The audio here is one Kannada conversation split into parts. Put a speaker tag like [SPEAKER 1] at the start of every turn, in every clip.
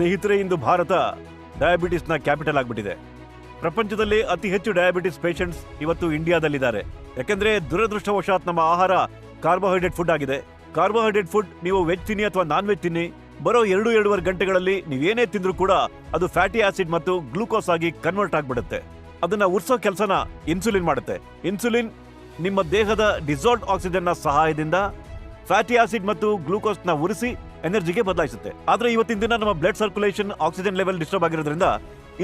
[SPEAKER 1] ಸ್ನೇಹಿತರೆ, ಇಂದು ಭಾರತ ಡಯಾಬಿಟಿಸ್ನ ಕ್ಯಾಪಿಟಲ್ ಆಗ್ಬಿಟ್ಟಿದೆ. ಪ್ರಪಂಚದಲ್ಲಿ ಅತಿ ಹೆಚ್ಚು ಡಯಾಬಿಟಿಸ್ ಪೇಷಂಟ್ಸ್ ಇವತ್ತು ಇಂಡಿಯಾದಲ್ಲಿದ್ದಾರೆ. ಯಾಕೆಂದ್ರೆ ದುರದೃಷ್ಟವಶಾತ್ ನಮ್ಮ ಆಹಾರ ಕಾರ್ಬೋಹೈಡ್ರೇಟ್ ಫುಡ್ ಆಗಿದೆ. ಕಾರ್ಬೋಹೈಡ್ರೇಟ್ ಫುಡ್ ನೀವು ವೆಜ್ ತಿನ್ನಿ ಅಥವಾ ನಾನ್ ವೆಜ್ ತಿನ್ನಿ, ಬರೋ 2-2.5 ಗಂಟೆಗಳಲ್ಲಿ ನೀವೇನೇ ತಿಂದ್ರೂ ಕೂಡ ಅದು ಫ್ಯಾಟಿ ಆಸಿಡ್ ಮತ್ತು ಗ್ಲೂಕೋಸ್ ಆಗಿ ಕನ್ವರ್ಟ್ ಆಗ್ಬಿಡುತ್ತೆ. ಅದನ್ನ ಉರ್ಸೋ ಕೆಲಸನ ಇನ್ಸುಲಿನ್ ಮಾಡುತ್ತೆ. ಇನ್ಸುಲಿನ್ ನಿಮ್ಮ ದೇಹದ ಡಿಸಾಲ್ವ್ಡ್ ಆಕ್ಸಿಜನ್ ನ ಸಹಾಯದಿಂದ ಫ್ಯಾಟಿ ಆಸಿಡ್ ಮತ್ತು ಗ್ಲೂಕೋಸ್ ನ ಉರಿಸಿ ಎನರ್ಜಿಗೆ ಬದಲಾಯಿಸುತ್ತೆ. ಆದ್ರೆ ಇವತ್ತಿನ ದಿನ ನಮ್ಮ blood circulation oxygen level disturb ಆಗಿರೋದ್ರಿಂದ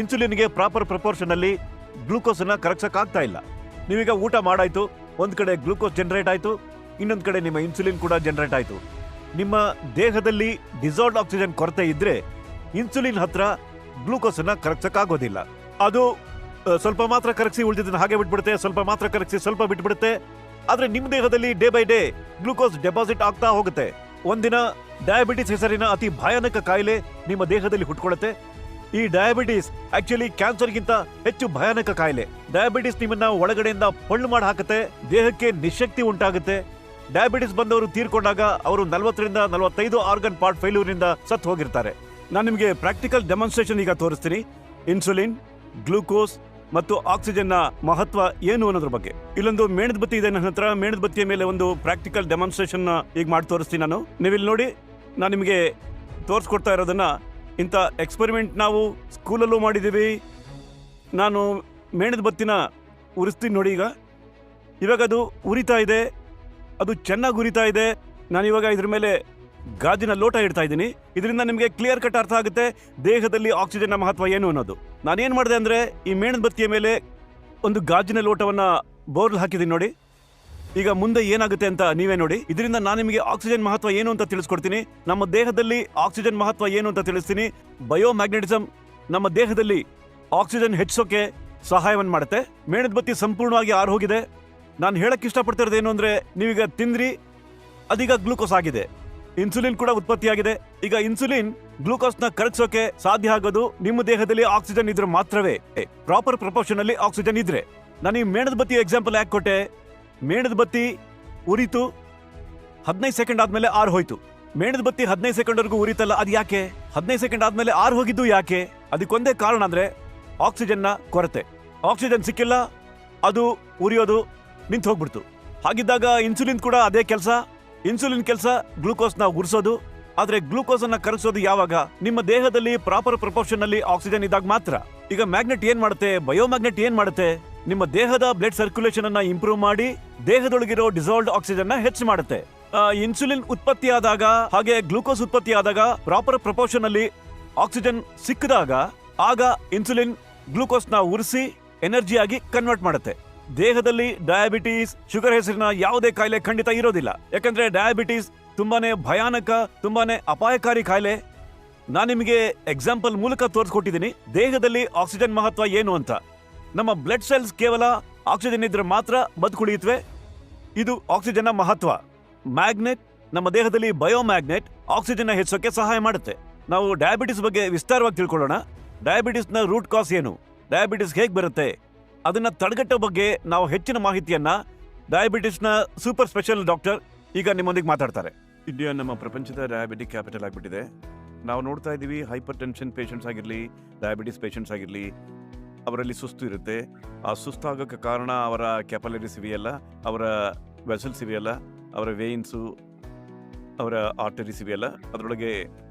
[SPEAKER 1] ಇನ್ಸುಲಿನ್ಗೆ ಪ್ರಾಪರ್ ಪ್ರಪೋರ್ಷನ್ ಅಲ್ಲಿ ಗ್ಲೂಕೋಸ್ ಅನ್ನ ಕರಗಿಸಕ್ ಆಗ್ತಾ ಇಲ್ಲ. ನೀವೀಗ ಊಟ ಮಾಡಾಯ್ತು, ಒಂದ್ ಕಡೆ ಗ್ಲೂಕೋಸ್ ಜನರೇಟ್ ಆಯ್ತು, ಇನ್ನೊಂದ್ ಕಡೆ ನಿಮ್ಮ ಇನ್ಸುಲಿನ್ ಕೂಡ ಜನರೇಟ್ ಆಯ್ತು. ನಿಮ್ಮ ದೇಹದಲ್ಲಿ ಡಿಸಾಲ್ವ್ಡ್ ಆಕ್ಸಿಜನ್ ಕೊರತೆ ಇದ್ರೆ ಇನ್ಸುಲಿನ್ ಹತ್ರ ಗ್ಲೂಕೋಸ್ ಅನ್ನ ಕರಗಿಸಕ್ ಆಗೋದಿಲ್ಲ. ಅದು ಸ್ವಲ್ಪ ಮಾತ್ರ ಕರಗಿಸಿ ಉಳಿದಿದ್ದನ್ನ ಹಾಗೆ ಬಿಟ್ಬಿಡುತ್ತೆ, ಸ್ವಲ್ಪ ಮಾತ್ರ ಕರಗಿಸಿ ಸ್ವಲ್ಪ ಬಿಟ್ಬಿಡುತ್ತೆ. ಆದ್ರೆ ನಿಮ್ಮ ದೇಹದಲ್ಲಿ day by day glucose deposit ಆಗ್ತಾ ಹೋಗುತ್ತೆ. ಒಂದಿನ ಡಯಾಬಿಟಿಸ್ ಹೆಸರಿನ ಅತಿ ಭಯಾನಕ ಕಾಯಿಲೆ ನಿಮ್ಮ ದೇಹದಲ್ಲಿ ಹುಟ್ಕೊಳ್ಳುತ್ತೆ. ಈ ಡಯಾಬಿಟಿಸ್ ಆಕ್ಚುಲಿ ಕ್ಯಾನ್ಸರ್ಗಿಂತ ಹೆಚ್ಚು ಭಯಾನಕ ಕಾಯಿಲೆ. ಡಯಾಬಿಟಿಸ್ ನಿಮ್ಮನ್ನ ಒಳಗಡೆಯಿಂದ ಪೊಳ್ಳು ಮಾಡಿ ಹಾಕುತ್ತೆ, ದೇಹಕ್ಕೆ ನಿಶಕ್ತಿ ಉಂಟಾಗುತ್ತೆ. ಡಯಾಬಿಟಿಸ್ ಬಂದವರು ತೀರ್ಕೊಂಡಾಗ ಅವರು 40ರಿಂದ 45 ಆರ್ಗನ್ ಪಾರ್ಟ್ ಫೇಲ್ಯೂರ್ ನಿಂದ ಸತ್ತು ಹೋಗಿರ್ತಾರೆ. ನಾನು ನಿಮಗೆ ಪ್ರಾಕ್ಟಿಕಲ್ ಡೆಮಾನ್ಸ್ಟ್ರೇಷನ್ ಈಗ ತೋರಿಸ್ತೀನಿ. ಇನ್ಸುಲಿನ್, ಗ್ಲೂಕೋಸ್ ಮತ್ತು ಆಕ್ಸಿಜನ್ ನ ಮಹತ್ವ ಏನು ಅನ್ನೋದ್ರ ಬಗ್ಗೆ. ಇಲ್ಲೊಂದು ಮೇಣದ ಬತ್ತಿ ಇದೆ ನನ್ನ ಹತ್ರ. ಮೇಣದ ಬತ್ತಿಯ ಮೇಲೆ ಒಂದು ಪ್ರಾಕ್ಟಿಕಲ್ ಡೆಮಾನ್ಸ್ಟ್ರೇಷನ್ ಈಗ ಮಾಡಿ ತೋರಿಸ್ತೀನಿ ನಾನು. ನೀವಿಲ್ಲಿ ನೋಡಿ, ನಾನು ನಿಮಗೆ ತೋರಿಸ್ಕೊಡ್ತಾ ಇರೋದನ್ನ ಇಂಥ ಎಕ್ಸ್ಪೆರಿಮೆಂಟ್ ನಾವು ಸ್ಕೂಲಲ್ಲೂ ಮಾಡಿದ್ದೀವಿ. ನಾನು ಮೇಣದ ಬತ್ತಿನ ಉರಿಸ್ತೀನಿ ನೋಡಿ. ಇವಾಗ ಅದು ಉರಿತಾ ಇದೆ, ಅದು ಚೆನ್ನಾಗಿ ಉರಿತಾ ಇದೆ. ನಾನು ಇವಾಗ ಇದ್ರ ಮೇಲೆ ಗಾಜಿನ ಲೋಟ ಇಡ್ತಾ ಇದ್ದೀನಿ. ಇದರಿಂದ ನಿಮಗೆ ಕ್ಲಿಯರ್ ಕಟ್ ಅರ್ಥ ಆಗುತ್ತೆ ದೇಹದಲ್ಲಿ ಆಕ್ಸಿಜನ್ ನ ಮಹತ್ವ ಏನು ಅನ್ನೋದು. ನಾನೇನ್ ಮಾಡಿದೆ ಅಂದ್ರೆ ಈ ಮೇಣದ ಬತ್ತಿಯ ಮೇಲೆ ಒಂದು ಗಾಜಿನ ಲೋಟವನ್ನ ಬೋರ್ಲ್ ಹಾಕಿದ್ದೀನಿ ನೋಡಿ. ಈಗ ಮುಂದೆ ಏನಾಗುತ್ತೆ ಅಂತ ನೀವೇ ನೋಡಿ. ಇದರಿಂದ ನಾನು ನಿಮಗೆ ಆಕ್ಸಿಜನ್ ಮಹತ್ವ ಏನು ಅಂತ ತಿಳಿಸ್ಕೊಡ್ತೀನಿ. ನಮ್ಮ ದೇಹದಲ್ಲಿ ಆಕ್ಸಿಜನ್ ಮಹತ್ವ ಏನು ಅಂತ ತಿಳಿಸ್ತೀನಿ. ಬಯೋಮ್ಯಾಗ್ನೆಟಿಸಮ್ ನಮ್ಮ ದೇಹದಲ್ಲಿ ಆಕ್ಸಿಜನ್ ಹೆಚ್ಚಿಸೋಕೆ ಸಹಾಯವನ್ನು ಮಾಡುತ್ತೆ. ಮೇಣದ ಬತ್ತಿ ಸಂಪೂರ್ಣವಾಗಿ ಆರು ಹೋಗಿದೆ. ನಾನು ಹೇಳಕ್ ಇಷ್ಟಪಡ್ತಿರೋದು ಏನು ಅಂದ್ರೆ, ನೀವೀಗ ತಿಂದ್ರಿ, ಅದೀಗ ಗ್ಲೂಕೋಸ್ ಆಗಿದೆ. ಇನ್ಸುಲಿನ್ ಕೂಡ ಉತ್ಪತ್ತಿಯಾಗಿದೆ. ಈಗ ಇನ್ಸುಲಿನ್ ಗ್ಲೂಕೋಸ್ ನ ಕರಗಿಸೋಕೆ ಸಾಧ್ಯ ಆಗೋದು ನಿಮ್ಮ ದೇಹದಲ್ಲಿ ಆಕ್ಸಿಜನ್ ಇದ್ರೆ ಮಾತ್ರವೇ, ಪ್ರಾಪರ್ ಪ್ರಪೋರ್ಷನ್ ಅಲ್ಲಿ ಆಕ್ಸಿಜನ್ ಇದ್ರೆ. ನಾನು ಈ ಮೇಣದ ಬತ್ತಿ ಎಕ್ಸಾಂಪಲ್ ಯಾಕೆ ಕೊಟ್ಟೆ? ಮೇಣದ ಬತ್ತಿ ಉರಿತು 15 ಸೆಕೆಂಡ್ ಆದ್ಮೇಲೆ ಆರು ಹೋಯ್ತು. ಮೇಣದ ಬತ್ತಿ 15 ಸೆಕೆಂಡ್ ವರೆಗೂ ಉರಿತಲ್ಲ, ಅದು ಯಾಕೆ? 15 ಸೆಕೆಂಡ್ ಆದ್ಮೇಲೆ ಆರು ಹೋಗಿದ್ದು ಯಾಕೆ? ಅದಕ್ಕೊಂದೇ ಕಾರಣ ಅಂದ್ರೆ ಆಕ್ಸಿಜನ್ ನ ಕೊರತೆ. ಆಕ್ಸಿಜನ್ ಸಿಕ್ಕಿಲ್ಲ, ಅದು ಉರಿಯೋದು ನಿಂತು ಹೋಗ್ಬಿಡ್ತು. ಹಾಗಿದ್ದಾಗ ಇನ್ಸುಲಿನ್ ಕೂಡ ಅದೇ ಕೆಲಸ. ಇನ್ಸುಲಿನ್ ಕೆಲಸ ಗ್ಲೂಕೋಸ್ ನ ಉರಿಸೋದು. ಆದ್ರೆ ಗ್ಲೂಕೋಸ್ ಅನ್ನ ಕರಗಿಸೋದು ಯಾವಾಗ? ನಿಮ್ಮ ದೇಹದಲ್ಲಿ ಪ್ರಾಪರ್ ಪ್ರಪೋರ್ಷನ್ ಅಲ್ಲಿ ಆಕ್ಸಿಜನ್ ಇದ್ದಾಗ ಮಾತ್ರ. ಈಗ ಮ್ಯಾಗ್ನೆಟ್ ಏನ್ ಮಾಡುತ್ತೆ? ಬಯೋಮ್ಯಾಗ್ನೆಟ್ ಏನ್ ಮಾಡುತ್ತೆ? ನಿಮ್ಮ ದೇಹದ ಬ್ಲಡ್ ಸರ್ಕ್ಯುಲೇಷನ್ ಅನ್ನ ಇಂಪ್ರೂವ್ ಮಾಡಿ ದೇಹದೊಳಗಿರೋ ಡಿಸಾಲ್ವ್ಡ್ ಆಕ್ಸಿಜನ್ ನ ಹೆಚ್ಚು ಮಾಡುತ್ತೆ. ಇನ್ಸುಲಿನ್ ಉತ್ಪತ್ತಿ ಆದಾಗ, ಹಾಗೆ ಗ್ಲೂಕೋಸ್ ಉತ್ಪತ್ತಿ ಆದಾಗ ಪ್ರಾಪರ್ ಪ್ರಪೋರ್ಷನ್ ಅಲ್ಲಿ ಆಕ್ಸಿಜನ್ ಸಿಕ್ಕಿದಾಗ ಆಗ ಇನ್ಸುಲಿನ್ ಗ್ಲೂಕೋಸ್ ನ ಉರಿಸಿ ಎನರ್ಜಿ ಆಗಿ ಕನ್ವರ್ಟ್ ಮಾಡುತ್ತೆ. ದೇಹದಲ್ಲಿ ಡಯಾಬಿಟಿಸ್, ಶುಗರ್ ಹೆಸರಿನ ಯಾವುದೇ ಕಾಯಿಲೆ ಖಂಡಿತ ಇರೋದಿಲ್ಲ. ಯಾಕಂದ್ರೆ ಡಯಾಬಿಟಿಸ್ ತುಂಬಾನೇ ಭಯಾನಕ, ತುಂಬಾನೇ ಅಪಾಯಕಾರಿ ಕಾಯಿಲೆ. ನಾನು ನಿಮಗೆ ಎಕ್ಸಾಂಪಲ್ ಮೂಲಕ ತೋರಿಸ್ಕೊಟ್ಟಿದ್ದೀನಿ ದೇಹದಲ್ಲಿ ಆಕ್ಸಿಜನ್ ಮಹತ್ವ ಏನು ಅಂತ. ನಮ್ಮ ಬ್ಲಡ್ ಸೆಲ್ಸ್ ಕೇವಲ ಆಕ್ಸಿಜನ್ ಇದ್ರೆ ಮಾತ್ರ ಬದುಕುಳಿಯುತ್ತವೆ. ಇದು ಆಕ್ಸಿಜನ್ ನ ಮಹತ್ವ. ಮ್ಯಾಗ್ನೆಟ್ ನಮ್ಮ ದೇಹದಲ್ಲಿ ಬಯೋಮ್ಯಾಗ್ನೆಟ್ ಆಕ್ಸಿಜನ್ ಹೆಚ್ಚೋಕೆ ಸಹಾಯ ಮಾಡುತ್ತೆ. ನಾವು ಡಯಾಬಿಟಿಸ್ ಬಗ್ಗೆ ವಿಸ್ತಾರವಾಗಿ ತಿಳ್ಕೊಳ್ಳೋಣ. ಡಯಾಬಿಟಿಸ್ ನ ರೂಟ್ ಕಾಸ್ ಏನು, ಡಯಾಬಿಟಿಸ್ ಹೇಗೆ ಬರುತ್ತೆ, ಅದನ್ನ ತಡೆಗಟ್ಟೋ ಬಗ್ಗೆ ನಾವು ಹೆಚ್ಚಿನ ಮಾಹಿತಿಯನ್ನ ಡಯಾಬಿಟಿಸ್ ನ ಸೂಪರ್ ಸ್ಪೆಷಲ್ ಡಾಕ್ಟರ್ ಈಗ ನಿಮ್ಮೊಂದಿಗೆ ಮಾತಾಡ್ತಾರೆ. ಇಂಡಿಯಾ ನಮ್ಮ ಪ್ರಪಂಚದ ಡಯಾಬಿಟಿಕ್ ಕ್ಯಾಪಿಟಲ್ ಆಗ್ಬಿಟ್ಟಿದೆ. ನಾವು ನೋಡ್ತಾ ಇದೀವಿ, ಹೈಪರ್ ಟೆನ್ಷನ್ ಪೇಷಂಟ್ಸ್ ಆಗಿರ್ಲಿ, ಡಯಾಬಿಟಿಸ್ ಪೇಷಂಟ್ಸ್ ಆಗಿರ್ಲಿ, ಅವರಲ್ಲಿ ಸುಸ್ತು ಇರುತ್ತೆ. ಆ ಸುಸ್ತಾಗೋಕ್ಕೆ ಕಾರಣ ಅವರ ಕ್ಯಾಪಲರೀಸ್ ಇವೆಯಲ್ಲ, ಅವರ ವೆಸಲ್ಸ್ ಇವೆಯಲ್ಲ, ಅವರ ವೇನ್ಸು, ಅವರ ಆರ್ಟರೀಸ್ ಇವೆಯಲ್ಲ, ಅದರೊಳಗೆ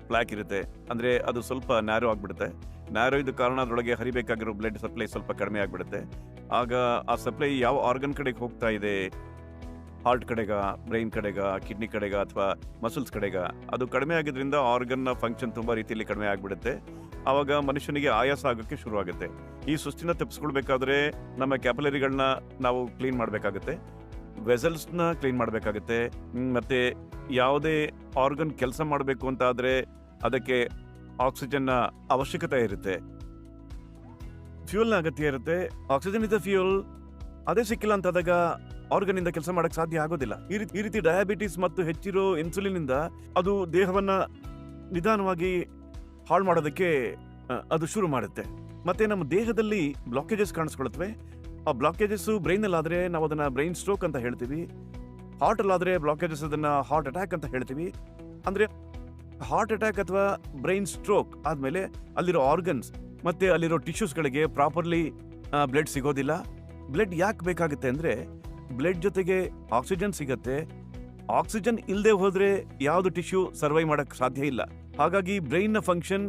[SPEAKER 1] ಪ್ಲಾಕ್ ಇರುತ್ತೆ. ಅಂದರೆ ಅದು ಸ್ವಲ್ಪ ನ್ಯಾರೋ ಆಗಿಬಿಡುತ್ತೆ. ನ್ಯಾರೋ ಇದ್ದ ಕಾರಣ ಅದರೊಳಗೆ ಹರಿಬೇಕಾಗಿರೋ ಬ್ಲಡ್ ಸಪ್ಲೈ ಸ್ವಲ್ಪ ಕಡಿಮೆ ಆಗಿಬಿಡುತ್ತೆ. ಆಗ ಆ ಸಪ್ಲೈ ಯಾವ ಆರ್ಗನ್ ಕಡೆಗೆ ಹೋಗ್ತಾ ಇದೆ, ಹಾರ್ಟ್ ಕಡೆಗ, ಬ್ರೈನ್ ಕಡೆಗ, ಕಿಡ್ನಿ ಕಡೆಗ ಅಥವಾ ಮಸಲ್ಸ್ ಕಡೆಗ, ಅದು ಕಡಿಮೆ ಆಗಿದ್ರಿಂದ ಆರ್ಗನ್ನ ಫಂಕ್ಷನ್ ತುಂಬ ರೀತಿಯಲ್ಲಿ ಕಡಿಮೆ ಆಗಿಬಿಡುತ್ತೆ. ಆವಾಗ ಮನುಷ್ಯನಿಗೆ ಆಯಾಸ ಆಗೋಕ್ಕೆ ಶುರು ಆಗುತ್ತೆ. ಈ ಸುಸ್ತಿನ ತಪ್ಪಿಸ್ಕೊಳ್ಬೇಕಾದ್ರೆ ನಮ್ಮ ಕ್ಯಾಪಲರಿಗಳನ್ನ ನಾವು ಕ್ಲೀನ್ ಮಾಡಬೇಕಾಗುತ್ತೆ, ವೆಸಲ್ಸ್ನ ಕ್ಲೀನ್ ಮಾಡಬೇಕಾಗುತ್ತೆ. ಮತ್ತೆ ಯಾವುದೇ ಆರ್ಗನ್ ಕೆಲಸ ಮಾಡಬೇಕು ಅಂತ ಆದರೆ ಅದಕ್ಕೆ ಆಕ್ಸಿಜನ್ನ ಅವಶ್ಯಕತೆ ಇರುತ್ತೆ, ಫ್ಯೂಲ್ನ ಅಗತ್ಯ ಇರುತ್ತೆ. Oxygen is the fuel. ಅದೇ ಸಿಕ್ಕಿಲ್ಲ ಅಂತಾದಾಗ ಆರ್ಗನ್ ಇಂದ ಕೆಲಸ ಮಾಡಕ್ ಸಾಧ್ಯ ಆಗೋದಿಲ್ಲ. ಈ ರೀತಿ ಡಯಾಬಿಟಿಸ್ ಮತ್ತು ಹೆಚ್ಚಿರೋ ಇನ್ಸುಲಿನ್ ಇಂದ ಅದು ದೇಹವನ್ನ ನಿಧಾನವಾಗಿ ಹಾಳು ಮಾಡೋದಕ್ಕೆ ಅದು ಶುರು ಮಾಡುತ್ತೆ. ಮತ್ತೆ ನಮ್ಮ ದೇಹದಲ್ಲಿ ಬ್ಲಾಕೇಜಸ್ ಕಾಣಿಸ್ಕೊಳ್ತವೆ. ಆ ಬ್ಲಾಕೇಜಸ್ ಬ್ರೈನ್ ಅಲ್ಲಿ ಆದ್ರೆ ನಾವು ಅದನ್ನ ಬ್ರೈನ್ ಸ್ಟ್ರೋಕ್ ಅಂತ ಹೇಳ್ತೀವಿ. ಹಾರ್ಟ್ ಅಲ್ಲಿ ಆದ್ರೆ ಬ್ಲಾಕೇಜಸ್ ಅದನ್ನ ಹಾರ್ಟ್ ಅಟ್ಯಾಕ್ ಅಂತ ಹೇಳ್ತೀವಿ. ಅಂದ್ರೆ ಹಾರ್ಟ್ ಅಟ್ಯಾಕ್ ಅಥವಾ ಬ್ರೈನ್ ಸ್ಟ್ರೋಕ್ ಆದ್ಮೇಲೆ ಅಲ್ಲಿರೋ ಆರ್ಗನ್ಸ್ ಮತ್ತೆ ಅಲ್ಲಿರೋ ಟಿಶ್ಯೂಸ್ಗಳಿಗೆ ಪ್ರಾಪರ್ಲಿ ಬ್ಲಡ್ ಸಿಗೋದಿಲ್ಲ. ಬ್ಲಡ್ ಯಾಕೆ ಬೇಕಾಗುತ್ತೆ ಅಂದ್ರೆ ಬ್ಲಡ್ ಜೊತೆಗೆ ಆಕ್ಸಿಜನ್ ಸಿಗತ್ತೆ. ಆಕ್ಸಿಜನ್ ಇಲ್ಲದೆ ಹೋದ್ರೆ ಯಾವ್ದು ಟಿಶ್ಯೂ ಸರ್ವೈವ್ ಮಾಡಕ್ ಸಾಧ್ಯ ಇಲ್ಲ. ಹಾಗಾಗಿ ಬ್ರೈನ್ ನ ಫಂಕ್ಷನ್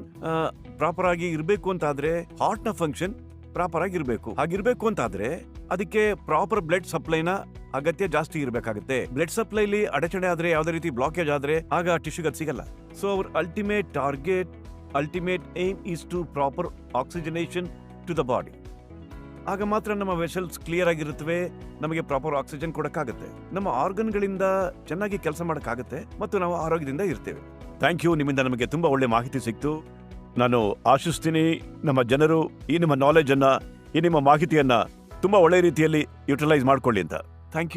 [SPEAKER 1] ಪ್ರಾಪರ್ ಆಗಿ ಇರಬೇಕು ಅಂತಾದ್ರೆ ಹಾರ್ಟ್ ನ ಫಂಕ್ಷನ್ ಪ್ರಾಪರ್ ಆಗಿ ಇರಬೇಕು. ಹಾಗಿರ್ಬೇಕು ಅಂತಾದ್ರೆ ಅದಕ್ಕೆ ಪ್ರಾಪರ್ ಬ್ಲಡ್ ಸಪ್ಲೈನ ಅಗತ್ಯ ಜಾಸ್ತಿ ಇರಬೇಕಾಗುತ್ತೆ. ಬ್ಲಡ್ ಸಪ್ಲೈಲಿ ಅಡಚಣೆ ಆದ್ರೆ, ಯಾವ್ದೇ ರೀತಿ ಬ್ಲಾಕೇಜ್ ಆದ್ರೆ ಆಗ ಟಿಶ್ಯೂಗೆ ಅದು ಸಿಗಲ್ಲ. So our ultimate target, ultimate aim is to proper oxygenation to the body. ಆಗ ಮಾತ್ರ ನಮ್ಮ ವೆಸಲ್ಸ್ ಕ್ಲಿಯರ್ ಆಗಿರುತ್ತವೆ, ನಮಗೆ ಪ್ರಾಪರ್ ಆಕ್ಸಿಜನ್ ಕೊಡಕ್ಕಾಗತ್ತೆ, ನಮ್ಮ ಆರ್ಗನ್ಗಳಿಂದ ಚೆನ್ನಾಗಿ ಕೆಲಸ ಮಾಡಕ್ಕಾಗತ್ತೆ ಮತ್ತು ನಾವು ಆರೋಗ್ಯದಿಂದ ಇರ್ತೇವೆ. ಥ್ಯಾಂಕ್ ಯು, ನಿಮ್ಮಿಂದ ನಮಗೆ ತುಂಬಾ ಒಳ್ಳೆ ಮಾಹಿತಿ ಸಿಕ್ತು. ನಾನು ಆಶಿಸ್ತೀನಿ ನಮ್ಮ ಜನರು ಈ ನಿಮ್ಮ ನಾಲೆಜ್ ಅನ್ನ, ಈ ನಿಮ್ಮ ಮಾಹಿತಿಯನ್ನ ತುಂಬಾ ಒಳ್ಳೆ ರೀತಿಯಲ್ಲಿ ಯುಟಿಲೈಸ್ ಮಾಡ್ಕೊಳ್ಳಿ ಅಂತ. Thank you.